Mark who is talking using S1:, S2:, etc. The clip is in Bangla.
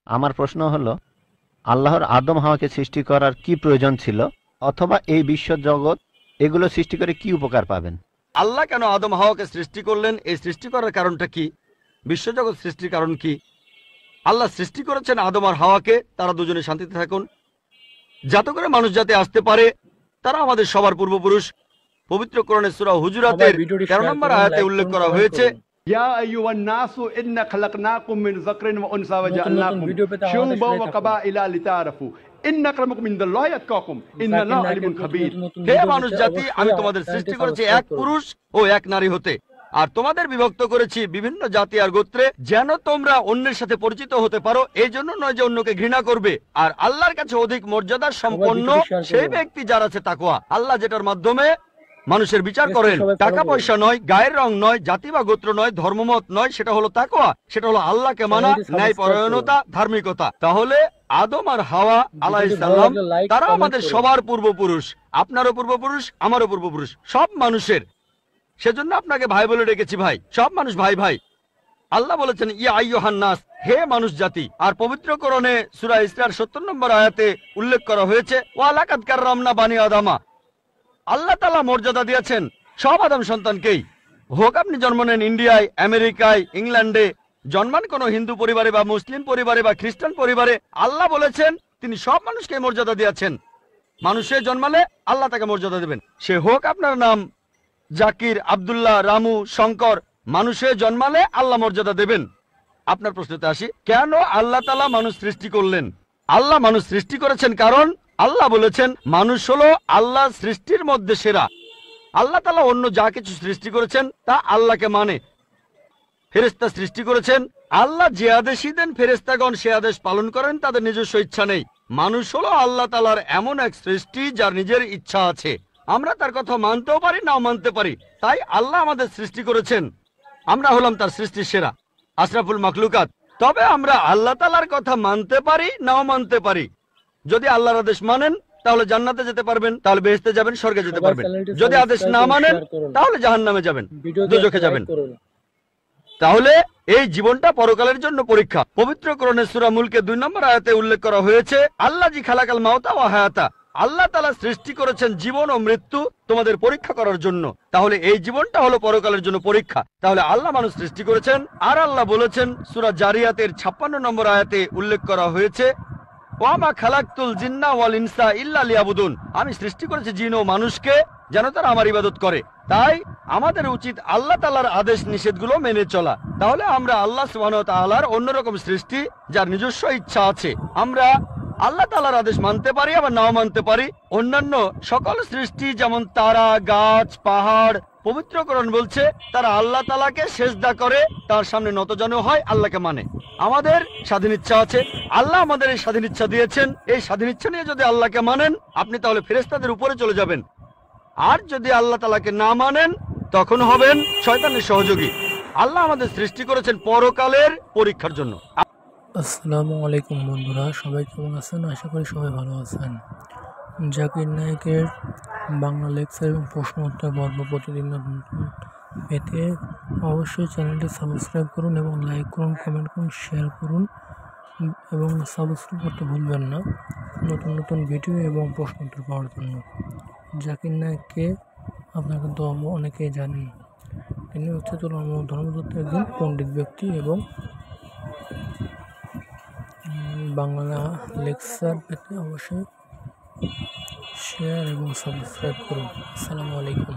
S1: আমার প্রশ্ন হলো, আল্লাহর আদম হাওয়াকে সৃষ্টি করার কি প্রয়োজন ছিল, অথবা এই বিশ্ব জগৎ এগুলো সৃষ্টি করে কি উপকার পাবেন?
S2: আল্লাহ কেন আদম হাওয়াকে সৃষ্টি করলেন? এই সৃষ্টি করার কারণটা কি? বিশ্বজগৎ সৃষ্টির কারণ কি? আল্লাহ সৃষ্টি করেছেন আদম আর হাওয়াকে, তারা দুজনে শান্তিতে থাকুন, যাতে করে মানুষ যাতে আসতে পারে। তারা আমাদের সবার পূর্বপুরুষ। পবিত্র কোরআনে সূরা
S3: সবাই
S2: হুজুরাতের
S3: ভিডিওটি
S2: 13
S3: শেয়ার
S2: নম্বর
S3: করুন,
S2: আয়াতে
S3: লাইক
S2: উল্লেখ
S3: করুন,
S2: করা
S3: কমেন্ট
S2: হয়েছে,
S3: করুন।
S4: يا أيها الناس إنا خلقناكم من ذكر وأنثى
S3: নতুন নতুন
S4: وجعلناكم
S3: ভিডিও পেতে আমাদের
S4: شعوبا
S3: সাথেই থাকুন।
S4: وقبائل لتعارفوا إن أكرمكم عند الله أتقاكم إن
S3: জাকির
S4: الله
S3: নায়কের
S4: عليم
S3: নতুন
S4: خبير।
S3: নতুন
S2: হে
S3: ভিডিও
S2: মানুষ
S3: পেতে
S2: জাতি, আমি
S3: অবশ্যই
S2: তোমাদের
S3: চ্যানেলটি
S2: সৃষ্টি করেছি
S3: সাবস্ক্রাইব
S2: এক
S3: করুন।
S2: পুরুষ ও এক নারী হতে, আর তোমাদের বিভক্ত করেছি বিভিন্ন জাতি আর গোত্রে, যেন তোমরা অন্যের সাথে পরিচিত হতে পারো। এই জন্য নয় যে অন্যকে ঘৃণা করবে। আর আল্লাহর কাছে অধিক মর্যাদা সম্পন্ন
S3: ভিডিওটি শেয়ার
S2: সেই
S3: করুন।
S2: ব্যক্তি যার আছে তাকওয়া। আল্লাহ যেটার মাধ্যমে মানুষের বিচার
S3: পেজটি
S2: করেন,
S3: সবাই ফলো
S2: টাকা
S3: করুন।
S2: পয়সা নয়, গায়ের রং নয়, জাতি বা গোত্র নয়, ধর্মমত নয়, সেটা হলো তাকওয়া। সেটা হলো আল্লাহকে মানা,
S3: চ্যানেলটি
S2: ন্যায়
S3: সাবস্ক্রাইব করুন।
S2: পরায়ণতা, ধার্মিকতা। তাহলে আদম আর হাওয়া
S3: ভিডিওটি ভালো
S2: আলাইহিসসালাম,
S3: লাগলে লাইক,
S2: তারা
S3: কমেন্ট
S2: আমাদের
S3: করুন।
S2: সবার পূর্বপুরুষ। আপনারও পূর্বপুরুষ, আমারও পূর্বপুরুষ, সব মানুষের। সেজন্য আপনাকে ভাই বলে ডেকেছি। ভাই, সব মানুষ ভাই ভাই। আল্লাহ বলেছেন ইয়া আইয়ুহান নাস, হে মানুষ জাতি। আর পবিত্র কোরআনে সূরা ইসরার 70 নম্বর আয়াতে উল্লেখ করা হয়েছে ওয়া লাকাদ কাররামনা বানি আদামা। আল্লাহ তাআলা মর্যাদা দিয়েছেন সব আদম সন্তানকেই। হোক আপনি জন্ম নেন ইন্ডিয়ায়, আমেরিকায়, ইংল্যান্ডে, জন্মান কোনো হিন্দু পরিবারে বা মুসলিম পরিবারে বা খ্রিস্টান পরিবারে, আল্লাহ বলেছেন তিনি সব মানুষকে মর্যাদা দিয়েছেন। মানুষে জন্মালে আল্লাহ তাকে মর্যাদা দেবেন। সে হোক আপনার নাম জাকির, আব্দুল্লাহ, রামু, শঙ্কর, মানুষে জন্মালে আল্লাহ মর্যাদা দেবেন। আপনার প্রশ্নতে আসি, কেন আল্লাহ তাআলা মানুষ সৃষ্টি করলেন? আল্লাহ মানুষ সৃষ্টি করেছেন কারণ আল্লাহ বলেছেন মানুষ হলো আল্লাহ সৃষ্টির মধ্যে সেরা। আল্লাহ তাআলা অন্য যা কিছু সৃষ্টি করেছেন তা আল্লাহকে মানে। ফেরেশতা সৃষ্টি করেছেন, আল্লাহ যে আদেশই দেন ফেরেশতাগণ সে আদেশ পালন করেন, তাদের নিজস্ব ইচ্ছা নেই। মানুষ হলো আল্লাহ তাআলার এমন এক সৃষ্টি যার নিজের ইচ্ছা আছে। আমরা তার কথা মানতেও পারি, নাও মানতে পারি। তাই আল্লাহ আমাদের সৃষ্টি করেছেন, আমরা হলাম তার সৃষ্টির সেরা, আশরাফুল মাখলুকাত। তবে আমরা আল্লাহ তাআলার কথা মানতে পারি, নাও মানতে পারি। যদি আল্লাহর আদেশ মানেন তাহলে জান্নাতে যেতে পারবেন, তাহলে বেহেশতে যাবেন, স্বর্গে যেতে
S3: সবাই
S2: পারবেন।
S3: চ্যানেলটি
S2: যদি আদেশ
S3: সাবস্ক্রাইব
S2: না
S3: ও
S2: মানেন
S3: শেয়ার করুন।
S2: তাহলে জাহান্নামে যাবেন,
S3: ভিডিওতে
S2: দোজখে
S3: একটা
S2: যাবেন।
S3: লাইক করুন।
S2: তাহলে এই জীবনটা পরকালের জন্য পরীক্ষা। পবিত্র কোরআনের সূরা মুলকে 2 নম্বর আয়াতে উল্লেখ করা হয়েছে আল্লাহ জি খালাকাল মাউতা ওয়া হায়াতা। আল্লাহ তাআলা সৃষ্টি করেছেন জীবন ও মৃত্যু তোমাদের পরীক্ষা করার জন্য। তাহলে এই জীবনটা হলো পরকালের জন্য পরীক্ষা। তাহলে আল্লাহ মানুষ সৃষ্টি করেছেন। আর আল্লাহ বলেছেন সূরা জারিয়াতের 56 নম্বর আয়াতে উল্লেখ করা হয়েছে ওয়ামা খালাকতুল জিন্না ওয়াল ইনসা ইল্লা লিয়াবুদুন। আমি সৃষ্টি করেছি জিন ও মানুষকে যেন তারা আমার ইবাদত করে। তাই আমাদের উচিত আল্লাহ তাআলার আদেশ নিষেধগুলো মেনে চলা। তাহলে আমরা আল্লাহ সুবহানাহু ওয়া তাআলার অন্যরকম সৃষ্টি যার নিজস্ব ইচ্ছা আছে। আমরা আল্লাহ তাআলার আদেশ মানতে পারি, আবার নাও মানতে পারি। অন্যান্য সকল সৃষ্টি যেমন তারা, গাছ, পাহাড়, পবিত্র কোরআন বলছে তারা আল্লাহ তাআলাকে সেজদা করে, তার সামনে নতজানু হয়, আল্লাহকে মানে। আমাদের স্বাধীন ইচ্ছা আছে, আল্লাহ আমাদের এই স্বাধীন ইচ্ছা দিয়েছেন। এই স্বাধীন ইচ্ছা নিয়ে যদি আল্লাহকে মানেন আপনি তাহলে ফেরেশতাদের উপরে চলে যাবেন। আর যদি আল্লাহ তাআলাকে না মানেন তখন হবেন শয়তানের সহযোগী। আল্লাহ আমাদের সৃষ্টি করেছেন পরকালের পরীক্ষার জন্য।
S3: আসসালামু আলাইকুম বন্ধুরা, সবাই কেমন আছেন? আশা করি সবাই ভালো আছেন। জাকির নায়কের বাংলা লেকচার এবং প্রশ্ন উত্তর পর্ব প্রতিদিন নতুন নতুন পেতে অবশ্যই চ্যানেলটি সাবস্ক্রাইব করুন এবং লাইক করুন, কমেন্ট করুন, শেয়ার করুন এবং সাবস্ক্রাইব করতে ভুলবেন না নতুন নতুন ভিডিও এবং প্রশ্ন উত্তর পাওয়ার জন্য। জাকির নায়ককে আপনারা কিন্তু অনেকেই জানেন। তিনি হচ্ছে ধর্মতত্ত্বের একজন পণ্ডিত ব্যক্তি এবং বাংলা লেকচার পেতে অবশ্যই শেয়ার এবং সাবস্ক্রাইব করুন। আসসালামু আলাইকুম।